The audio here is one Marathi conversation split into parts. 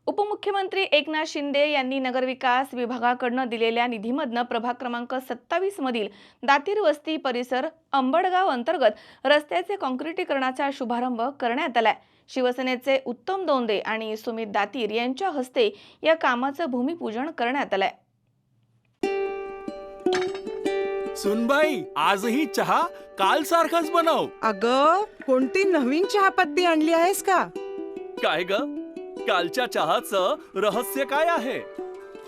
उपमुख्यमंत्री एकनाथ शिंदे यांनी नगरविकास विभागाकडून दिलेल्या निधीमधून प्रभाग क्रमांक 27 मधील दातीर वस्ती परिसर अंबडगाव अंतर्गत रस्त्याचे काँक्रिटीकरणाचा शुभारंभ करण्यात आलाय। शिवसेनेचे उत्तम दोंदे आणि सुमित दातीर यांच्या हस्ते या कामाचं भूमिपूजन करण्यात आलंय। सुनबाई, आजही चहा काल सारखाच बनव। अगं, कोणती नवीन चहापत्ती आणली आहेस का? काय ग, कालच्या चहाचं रहस्य काय आहे?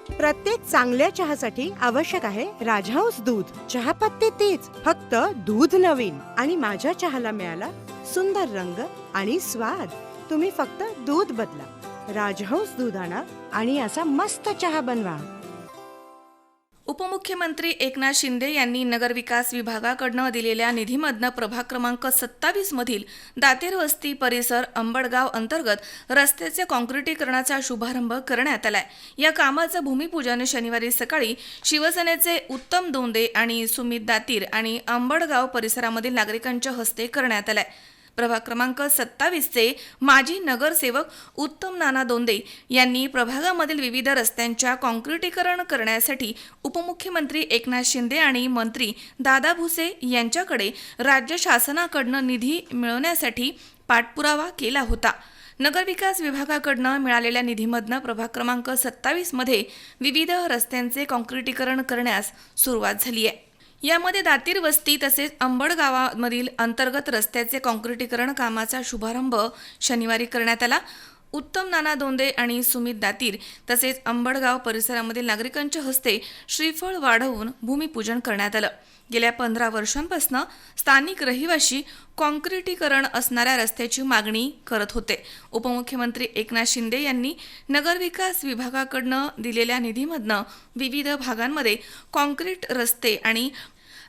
प्रत्येक चांगल्या चहासाठी आवश्यक आहे राजहंस दूध। चहापत्ती तीच, फक्त दूध नवीन। आणि माझ्या चहाला मिळाला सुंदर रंग आणि स्वाद। तुम्ही फक्त दूध बदला, राजहंस दूध आणा आणि असा मस्त चहा बनवा। उपमुख्यमंत्री एकनाथ शिंदे यांनी नगरविकास विभागाकडून दिलेल्या निधीमधून प्रभाग क्रमांक 27 मधील दातेर वस्ती परिसर अंबडगाव अंतर्गत रस्त्याचे काँक्रिटीकरणाचा शुभारंभ करण्यात आलाय। या कामाचं भूमिपूजन शनिवारी सकाळी शिवसेनेचे उत्तम दोंदे आणि सुमित दातीर आणि अंबडगाव परिसरामधील नागरिकांच्या हस्ते करण्यात आलाय। प्रभाग क्रमांक 27 चे माजी नगरसेवक उत्तम नाना दोंदे यांनी प्रभागामधील विविध रस्त्यांच्या काँक्रिटीकरण करण्यासाठी उपमुख्यमंत्री एकनाथ शिंदे आणि मंत्री दादा भुसे यांच्याकडे राज्य शासनाकडून निधी मिळवण्यासाठी पाठपुरावा केला होता। नगरविकास विभागाकडून मिळालेल्या निधीमधून प्रभाग क्रमांक 27 मध्ये विविध रस्त्यांचे काँक्रिटीकरण करण्यास सुरुवात झाली आहे। यामध्ये दातीर वस्ती तसेच अंबडगावामधील अंतर्गत रस्त्याचे काँक्रिटीकरण कामाचा शुभारंभ शनिवारी करण्यात आला। उत्तम नाना दोंदे आणि सुमित दातीर तसेच अंबडगाव परिसरामधील नागरिकांच्या हस्ते श्रीफळ वाढवून भूमिपूजन करण्यात आलं। गेल्या 15 वर्षांपासून स्थानिक रहिवासी काँक्रिटीकरण असणाऱ्या रस्त्याची मागणी करत होते। उपमुख्यमंत्री एकनाथ शिंदे यांनी नगरविकास विभागाकडून दिलेल्या निधीमधून विविध भागांमध्ये काँक्रीट रस्ते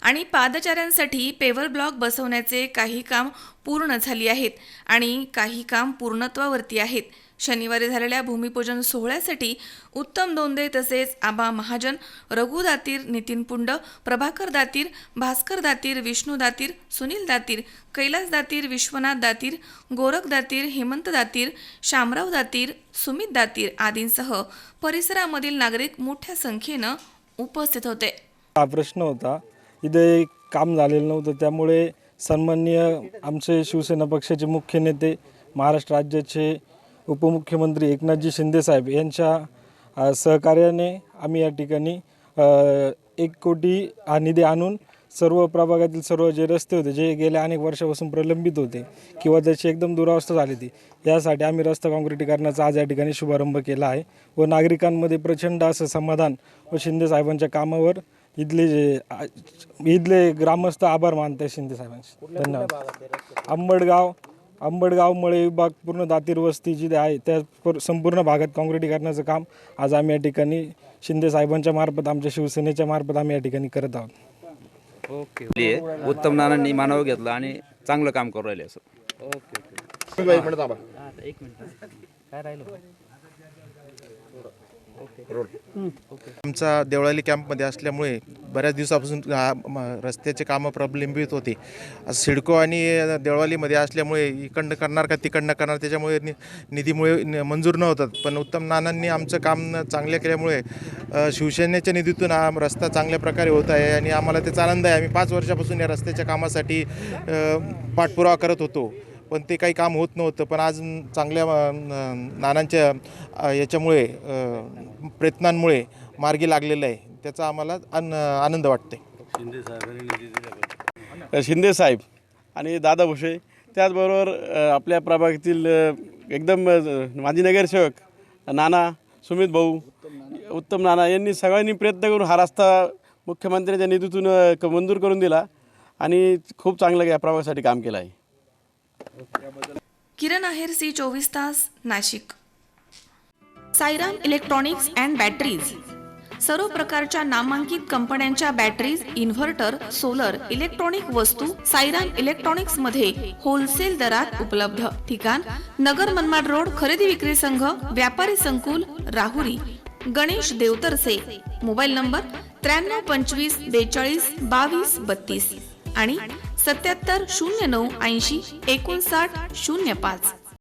आणि पादचाऱ्यांसाठी पेवर ब्लॉक बसवण्याचे काही काम पूर्ण झाली आहेत आणि काही काम पूर्णत्वावरती आहेत। शनिवारी झालेल्या भूमिपूजन सोहळ्यासाठी उत्तम दोंदे तसेच आबा महाजन, रघु दातीर, नितीन पुंड, प्रभाकर दातीर, भास्कर दातीर, विष्णू दातीर, सुनील दातीर, कैलास दातीर, विश्वनाथ दातीर, गोरख दातीर, हेमंत दातीर, शामराव दातीर, सुमित दातीर आदींसह परिसरामधील नागरिक मोठ्या संख्येनं उपस्थित होते। हा प्रश्न होता, इथे काम झालेलं नव्हतं, त्यामुळे सन्माननीय आमचे शिवसेना पक्षाचे मुख्य नेते, महाराष्ट्र राज्याचे उपमुख्यमंत्री एकनाथजी शिंदे साहेब यांच्या सहकार्याने आम्ही या ठिकाणी 1 कोटी हा निधी आणून सर्व प्रभागातील सर्व जे रस्ते होते जे गेल्या अनेक वर्षापासून प्रलंबित होते किंवा त्याची एकदम दुरावस्था झाली होती, यासाठी आम्ही रस्ता काँक्रिटीकरणाचा आज या ठिकाणी शुभारंभ केला आहे व नागरिकांमध्ये प्रचंड असं समाधान व शिंदे साहेबांच्या कामावर इथले ग्रामस्थ आभार मानतात शिंदे साहेबांचे। धन्यवाद। अंबडगावमुळे विभाग पूर्ण दातीर वस्ती जी आहे त्या संपूर्ण भागात काँक्रिटीकरणाचं काम आज आम्ही या ठिकाणी शिंदे साहेबांच्या मार्फत आमच्या शिवसेनेच्या मार्फत आम्ही या ठिकाणी करत आहोत। ओके, उत्तम नानांनी मानावं घेतलं आणि चांगलं काम करू राहिले असं। ओके, एक मिनिट काय राहिलं? आमचा देवळाली कॅम्पमध्ये असल्यामुळे बऱ्याच दिवसापासून रस्त्याचे कामं प्रलंबित होते। सिडको आणि देवळालीमध्ये असल्यामुळे इकडनं करणार का तिकडनं करणार, त्याच्यामुळे निधीमुळे मंजूर न होतात। पण उत्तम नानांनी आमचं काम चांगलं केल्यामुळे शिवसेनेच्या निधीतून हा रस्ता चांगल्या प्रकारे होत आहे आणि आम्हाला त्याचा आनंद आहे। आम्ही 5 वर्षापासून या रस्त्याच्या कामासाठी पाठपुरावा करत होतो, पण ते काही काम होत नव्हतं। पण आज चांगल्या नानांच्या याच्यामुळे प्रयत्नांमुळे मार्गी लागलेलं आहे, त्याचा आम्हाला आनंद वाटते। शिंदे साहेब आणि दादा भुसे, त्याचबरोबर आपल्या प्रभागातील एकदम माजी नगरसेवक नाना, सुमित भाऊ, उत्तम नाना यांनी सगळ्यांनी प्रयत्न करून हा रस्ता मुख्यमंत्र्यांच्या निधीतून मंजूर करून दिला आणि खूप चांगलं या प्रभागासाठी काम केलं आहे। किरण आहेर, C24 तास, Nashik. Sairam electronics and batteries, सर्व प्रकारच्या नामांकित कंपन्यांच्या बॅटरीज, इन्व्हर्टर, सोलर, इलेक्ट्रॉनिक वस्तू सायराम इलेक्ट्रॉनिक्स मध्ये होलसेल दरात उपलब्ध। ठिकाण नगर मनमाड रोड, खरेदी विक्री संघ, व्यापारी संकुल, राहुरी। गणेश देवतरसे। मोबाईल नंबर 93 25 42 22 32 आणि 77 09 80 59 05।